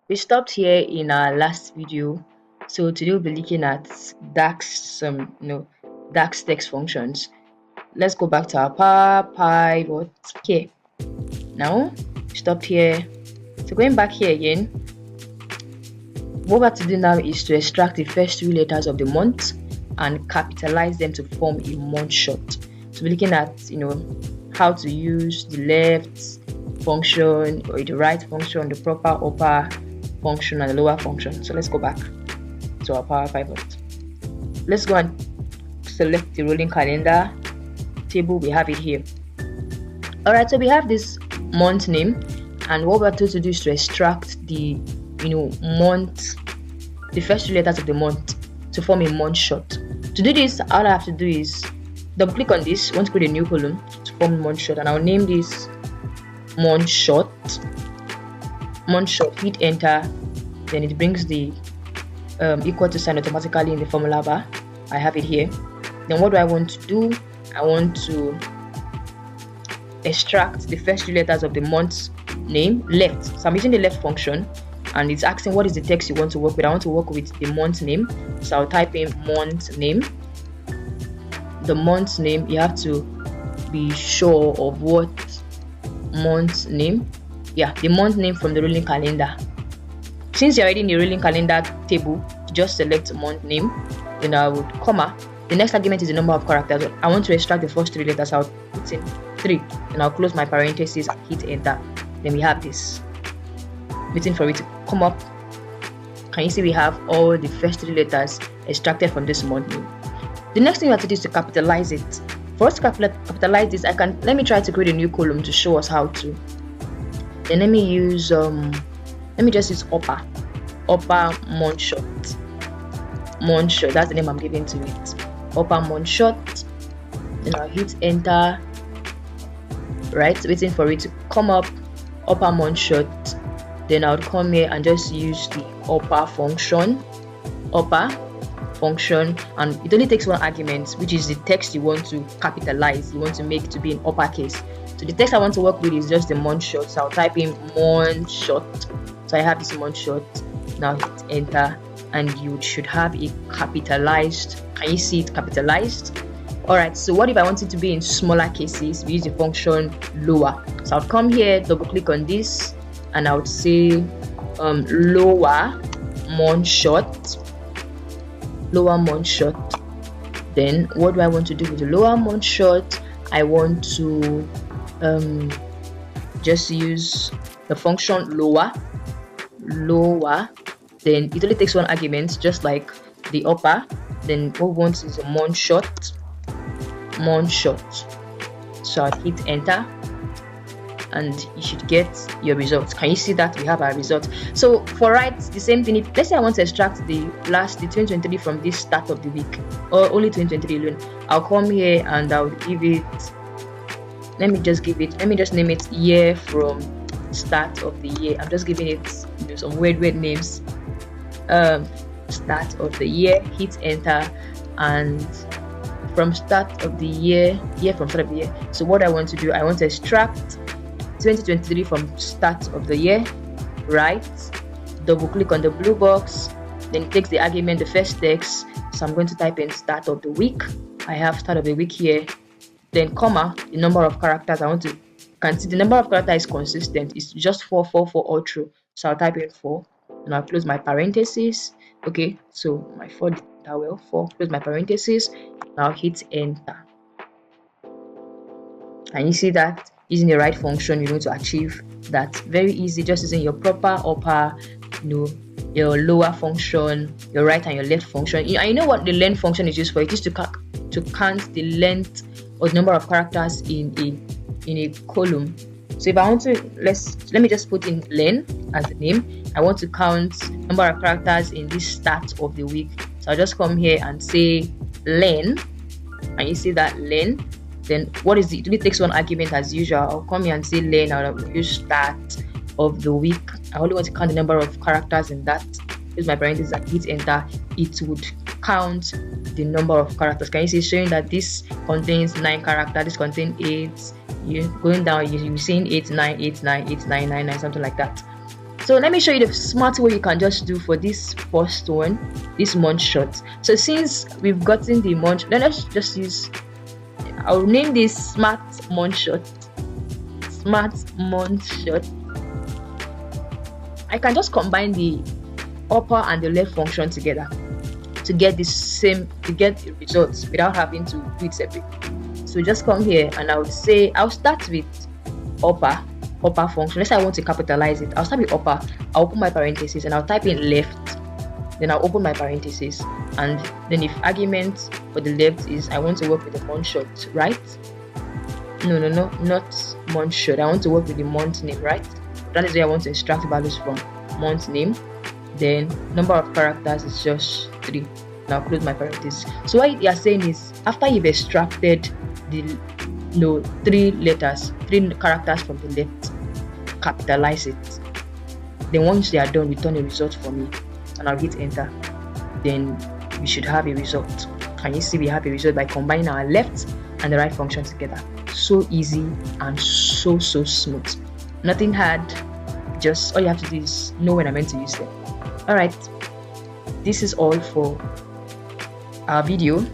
We stopped here in our last video, so today we'll be looking at DAX, DAX text functions. Let's go back to our Power Pivot here. Now, stopped here. So going back here again, what we have to do now is to extract the first three letters of the month and capitalize them to form a month short. So we're looking at how to use the left function or the right function, the proper upper function and the lower function. So let's go back to our Power Pivot. Let's go and select the rolling calendar table. We have it here. Alright, so we have this month name, and what we're told to do is to extract the month, the first three letters of the month to form a month short. To do this, all I have to do is double click on this. I want to create a new column to form month short, and I'll name this month short. Hit enter, then it brings the equal to sign automatically in the formula bar. I have it here. Then what do I want to do? I want to extract the first three letters of the month's name left. So I'm using the left function, and it's asking what is the text you want to work with. I want to work with the month name, so I'll type in month name. The month name, you have to be sure of what month name. Yeah, the month name from the rolling calendar. Since you're already in the rolling calendar table, just select month name. Then I would comma. The next argument is the number of characters. I want to extract the first three letters. I'll put in 3, and I'll close my parentheses and hit enter. Then we have this. Waiting for it to come up. Can you see we have all the first three letters extracted from this month name? The next thing we have to do is to capitalize it. For us to capitalize this, let me try to create a new column to show us how to. Then let me use just use upper month short. That's the name I'm giving to it. Upper month short. Then I'll hit enter. Right, waiting for it to come up. Upper month short. Then I'll come here and just use the upper function, and it only takes one argument, which is the text you want to capitalize, you want to make to be in uppercase. So the text I want to work with is just the month short, so I'll type in month short. So I have this month short. Now hit enter, and you should have it capitalized. Can you see it capitalized? Alright, so what if I want it to be in smaller cases? We use the function lower. So I'll come here, double click on this, and I would say lower month short. Then what do I want to do with the lower month short? I want to just use the function lower. Then it only takes one argument, just like the upper. Then what we want is a month short. So I'll hit enter, and you should get your results. Can you see that we have our result? So for right, the same thing. If let's say I want to extract the 2023 from this start of the week, or only 2023 alone, I'll come here and I'll give it. Let me just name it year from start of the year. I'm just giving it some weird names. Start of the year. Hit enter, and from start of the year from start of the year. So what I want to do, I want to extract 2023 from start of the year, right? Double click on the blue box, then it takes the argument, the first text. So I'm going to type in start of the week. I have start of the week here, then comma, the number of characters I want to. Can see the number of characters is consistent. It's just 4 all through. So I'll type in 4, and I'll close my parentheses. Okay, so my 4 did that well. 4, close my parentheses. Now hit enter, and you see that using the right function, you're going to achieve that. Very easy, just using your proper upper, your lower function, your right and your left function. I know what the length function is used for. It is to count the length or the number of characters in a column. So if I want to, let me just put in len as the name. I want to count number of characters in this start of the week. So I'll just come here and say len, and you see that len. Then what is it? It only takes one argument as usual. I'll come here and say len. I'll use start of the week. I only want to count the number of characters in that. Use my parentheses and hit enter. It would count the number of characters. Can you see, showing that this contains 9 characters, this contains 8. You're going down, you're seeing 8, 9, 8, 9, 8, 9, 9, 9, something like that. So let me show you the smart way you can just do for this first one, this month shot. So since we've gotten the month, let's just use, I'll name this smart month shot. Smart month shot. I can just combine the upper and the left function together to get the results without having to do it separate. So just come here and I'll start with upper function. Let's say I want to capitalize it. I'll start with upper, I'll open my parentheses and I'll type in left, then I'll open my parentheses, and then if argument for the left is I want to work with the month shot, right? No, not month shot. I want to work with the month name, right? That is where I want to extract values from. Month name, then number of characters is just 3. Now close my parentheses. So what you are saying is, after you've extracted the 3 characters from the left, capitalize it. Then once they are done, return a result for me, and I'll hit enter. Then we should have a result. Can you see we have a result by combining our left and the right function together? So easy and so smooth. Nothing hard. Just all you have to do is know when I'm meant to use them. Alright, this is all for our video.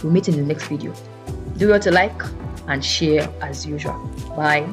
We'll meet in the next video. Do well to like and share as usual. Bye.